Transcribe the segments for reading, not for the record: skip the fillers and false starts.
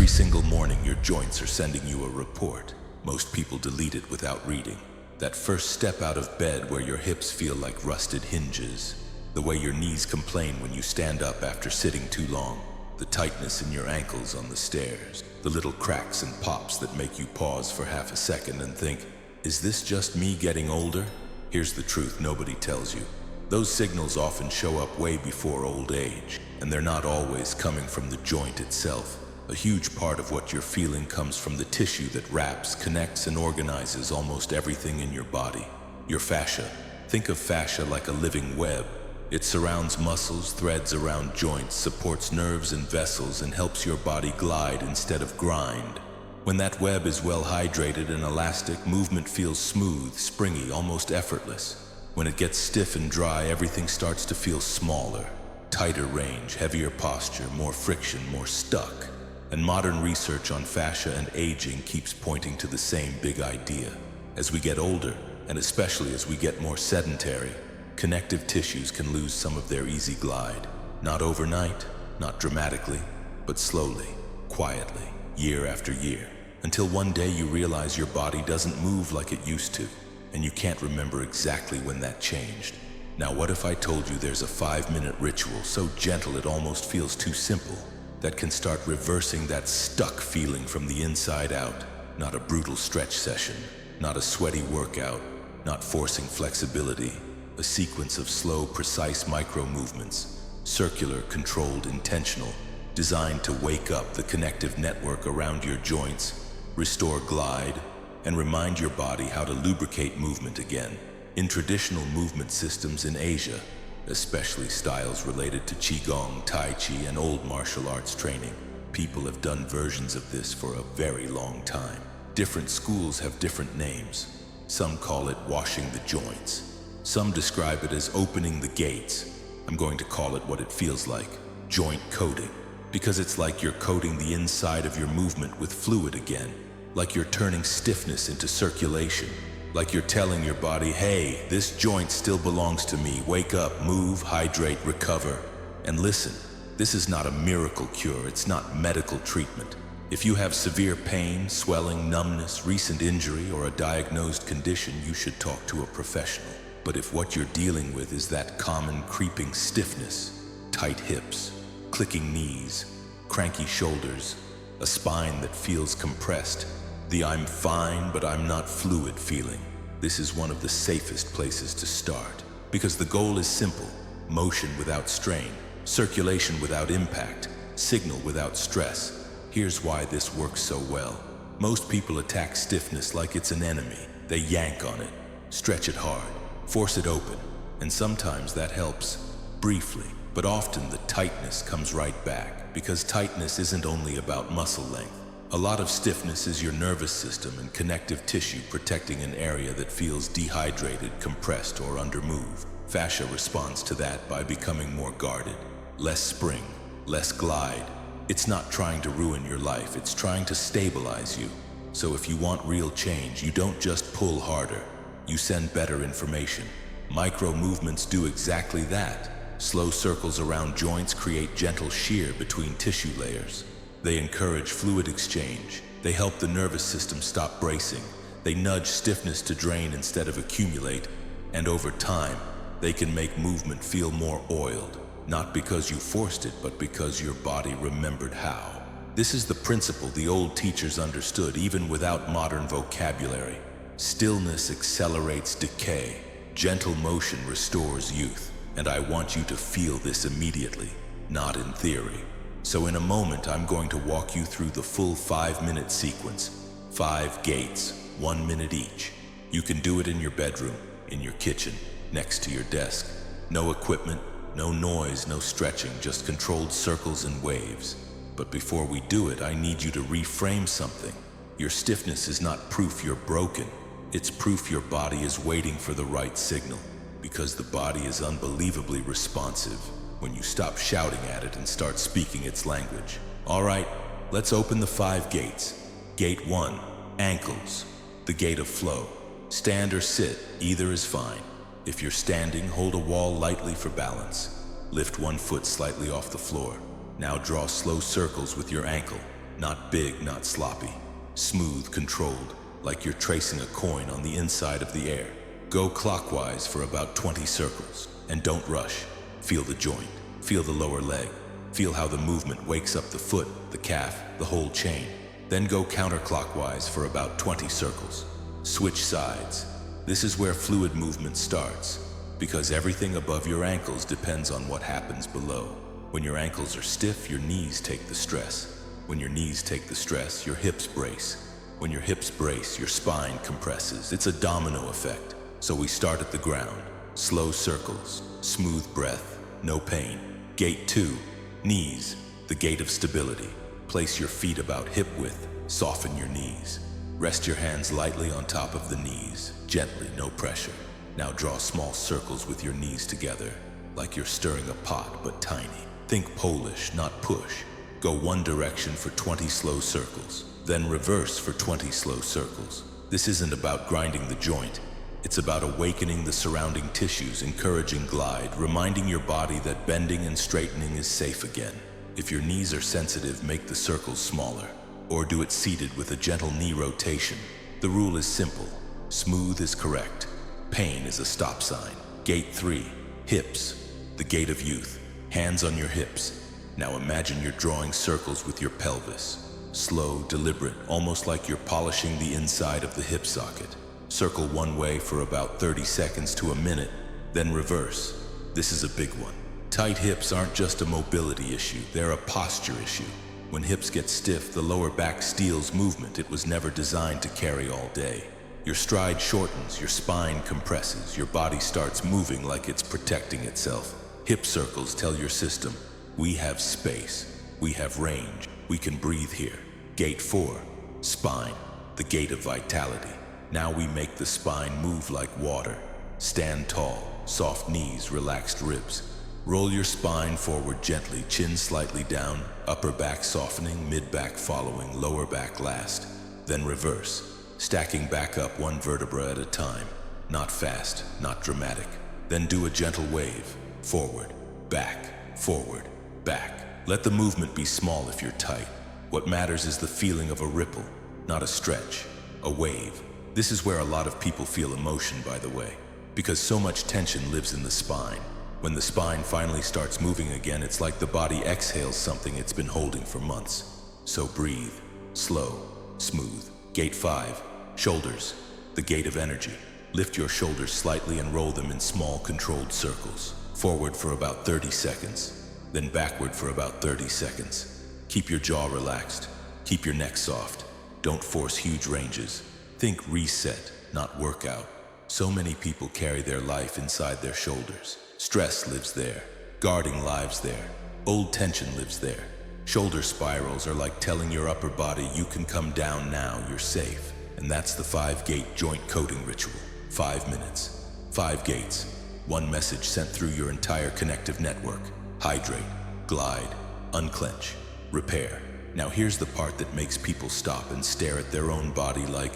single morning, your joints are sending you a report. Most people delete it without reading. That first step out of bed where your hips feel like rusted hinges. The way your knees complain when you stand up after sitting too long. The tightness in your ankles on the stairs. The little cracks and pops that make you pause for half a second and think, is this just me getting older? Here's the truth nobody tells you. Those signals often show up way before old age, and they're not always coming from the joint itself. A huge part of what you're feeling comes from the tissue that wraps, connects, and organizes almost everything in your body. Your fascia. Think of fascia like a living web. It surrounds muscles, threads around joints, supports nerves and vessels, and helps your body glide instead of grind. When that web is well hydrated and elastic, movement feels smooth, springy, almost effortless. When it gets stiff and dry, everything starts to feel smaller. Tighter range, heavier posture, more friction, more stuck. And modern research on fascia and aging keeps pointing to the same big idea. As we get older, and especially as we get more sedentary, connective tissues can lose some of their easy glide. Not overnight, not dramatically, but slowly, quietly, year after year, until one day you realize your body doesn't move like it used to, and you can't remember exactly when that changed. Now what if I told you there's a 5-minute ritual so gentle it almost feels too simple, that can start reversing that stuck feeling from the inside out? Not a brutal stretch session, not a sweaty workout, not forcing flexibility. A sequence of slow, precise micro-movements, circular, controlled, intentional, designed to wake up the connective network around your joints, restore glide, and remind your body how to lubricate movement again. In traditional movement systems in Asia, especially styles related to Qigong, Tai Chi, and old martial arts training, people have done versions of this for a very long time. Different schools have different names. Some call it washing the joints. Some describe it as opening the gates. I'm going to call it what it feels like, joint coating, because it's like you're coating the inside of your movement with fluid again, like you're turning stiffness into circulation, like you're telling your body, hey, this joint still belongs to me, wake up, move, hydrate, recover. And listen, this is not a miracle cure, it's not medical treatment. If you have severe pain, swelling, numbness, recent injury, or a diagnosed condition, you should talk to a professional. But if what you're dealing with is that common creeping stiffness, tight hips, clicking knees, cranky shoulders, a spine that feels compressed, the I'm fine but I'm not fluid feeling, this is one of the safest places to start. Because the goal is simple: motion without strain, circulation without impact, signal without stress. Here's why this works so well. Most people attack stiffness like it's an enemy. They yank on it, stretch it hard, force it open, and sometimes that helps, briefly, but often the tightness comes right back, because tightness isn't only about muscle length. A lot of stiffness is your nervous system and connective tissue protecting an area that feels dehydrated, compressed, or under move. Fascia responds to that by becoming more guarded, less spring, less glide. It's not trying to ruin your life, it's trying to stabilize you. So if you want real change, you don't just pull harder. You send better information. Micro movements do exactly that. Slow circles around joints create gentle shear between tissue layers. They encourage fluid exchange. They help the nervous system stop bracing. They nudge stiffness to drain instead of accumulate. And over time, they can make movement feel more oiled. Not because you forced it, but because your body remembered how. This is the principle the old teachers understood even without modern vocabulary. Stillness accelerates decay. Gentle motion restores youth. And I want you to feel this immediately, not in theory. So in a moment, I'm going to walk you through the full 5-minute sequence. 5 gates, 1 minute each. You can do it in your bedroom, in your kitchen, next to your desk. No equipment, no noise, no stretching, just controlled circles and waves. But before we do it, I need you to reframe something. Your stiffness is not proof you're broken. It's proof your body is waiting for the right signal, because the body is unbelievably responsive when you stop shouting at it and start speaking its language. All right, let's open the 5 gates. Gate 1, ankles, the gate of flow. Stand or sit, either is fine. If you're standing, hold a wall lightly for balance. Lift one foot slightly off the floor. Now draw slow circles with your ankle. Not big, not sloppy. Smooth, controlled, like you're tracing a coin on the inside of the air. Go clockwise for about 20 circles, and don't rush. Feel the joint, feel the lower leg, feel how the movement wakes up the foot, the calf, the whole chain. Then go counterclockwise for about 20 circles. Switch sides. This is where fluid movement starts, because everything above your ankles depends on what happens below. When your ankles are stiff, your knees take the stress. When your knees take the stress, your hips brace. When your hips brace, your spine compresses. It's a domino effect. So we start at the ground. Slow circles, smooth breath, no pain. Gate 2, knees, the gate of stability. Place your feet about hip width, soften your knees. Rest your hands lightly on top of the knees, gently, no pressure. Now draw small circles with your knees together, like you're stirring a pot, but tiny. Think Polish, not push. Go one direction for 20 slow circles, then reverse for 20 slow circles. This isn't about grinding the joint. It's about awakening the surrounding tissues, encouraging glide, reminding your body that bending and straightening is safe again. If your knees are sensitive, make the circles smaller, or do it seated with a gentle knee rotation. The rule is simple. Smooth is correct. Pain is a stop sign. Gate 3, hips, the gate of youth. Hands on your hips. Now imagine you're drawing circles with your pelvis. Slow, deliberate, almost like you're polishing the inside of the hip socket. Circle one way for about 30 seconds to a minute, then reverse. This is a big one. Tight hips aren't just a mobility issue, they're a posture issue. When hips get stiff, the lower back steals movement it was never designed to carry all day. Your stride shortens, your spine compresses, your body starts moving like it's protecting itself. Hip circles tell your system, we have space, we have range, we can breathe here. Gate 4, spine, the gate of vitality. Now we make the spine move like water. Stand tall, soft knees, relaxed ribs. Roll your spine forward gently, chin slightly down, upper back softening, mid-back following, lower back last. Then reverse, stacking back up one vertebra at a time. Not fast, not dramatic. Then do a gentle wave, forward, back, forward, back. Let the movement be small if you're tight. What matters is the feeling of a ripple, not a stretch, a wave. This is where a lot of people feel emotion, by the way, because so much tension lives in the spine. When the spine finally starts moving again, it's like the body exhales something it's been holding for months. So breathe, slow, smooth. Gate 5, shoulders, the gate of energy. Lift your shoulders slightly and roll them in small, controlled circles. Forward for about 30 seconds, then backward for about 30 seconds. Keep your jaw relaxed, keep your neck soft. Don't force huge ranges. Think reset, not workout. So many people carry their life inside their shoulders. Stress lives there. Guarding lives there. Old tension lives there. Shoulder spirals are like telling your upper body you can come down now, you're safe. And that's the 5-gate joint coating ritual. 5 minutes. 5 gates. One message sent through your entire connective network. Hydrate, glide, unclench, repair. Now here's the part that makes people stop and stare at their own body like,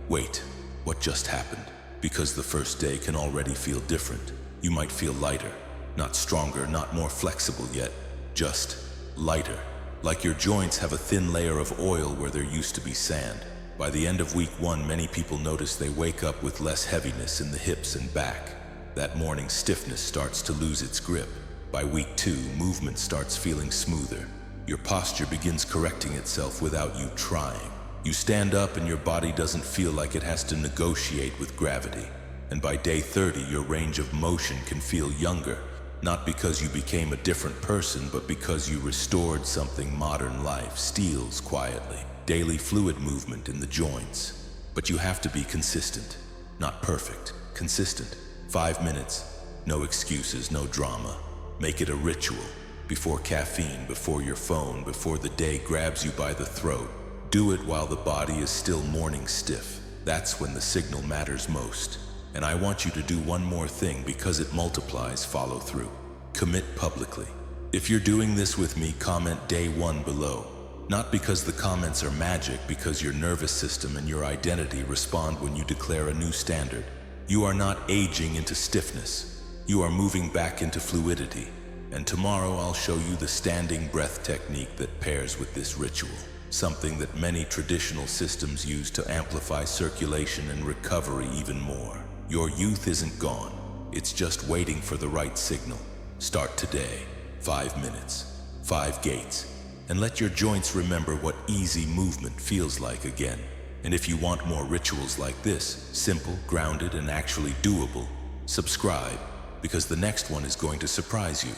wait, what just happened? Because the first day can already feel different. You might feel lighter, not stronger, not more flexible yet, just lighter. Like your joints have a thin layer of oil where there used to be sand. By the end of week 1, many people notice they wake up with less heaviness in the hips and back. That morning stiffness starts to lose its grip. By week 2, movement starts feeling smoother. Your posture begins correcting itself without you trying. You stand up and your body doesn't feel like it has to negotiate with gravity. And by day 30, your range of motion can feel younger, not because you became a different person, but because you restored something modern life steals quietly. Daily fluid movement in the joints. But you have to be consistent. Not perfect, consistent. 5 minutes, no excuses, no drama. Make it a ritual. Before caffeine, before your phone, before the day grabs you by the throat. Do it while the body is still morning stiff. That's when the signal matters most. And I want you to do one more thing because it multiplies follow through. Commit publicly. If you're doing this with me, comment day 1 below. Not because the comments are magic, because your nervous system and your identity respond when you declare a new standard. You are not aging into stiffness. You are moving back into fluidity. And tomorrow I'll show you the standing breath technique that pairs with this ritual. something that many traditional systems use to amplify circulation and recovery even more. Your youth isn't gone, it's just waiting for the right signal. Start today, 5 minutes, 5 gates, and let your joints remember what easy movement feels like again. And if you want more rituals like this, simple, grounded, and actually doable, subscribe, because the next one is going to surprise you.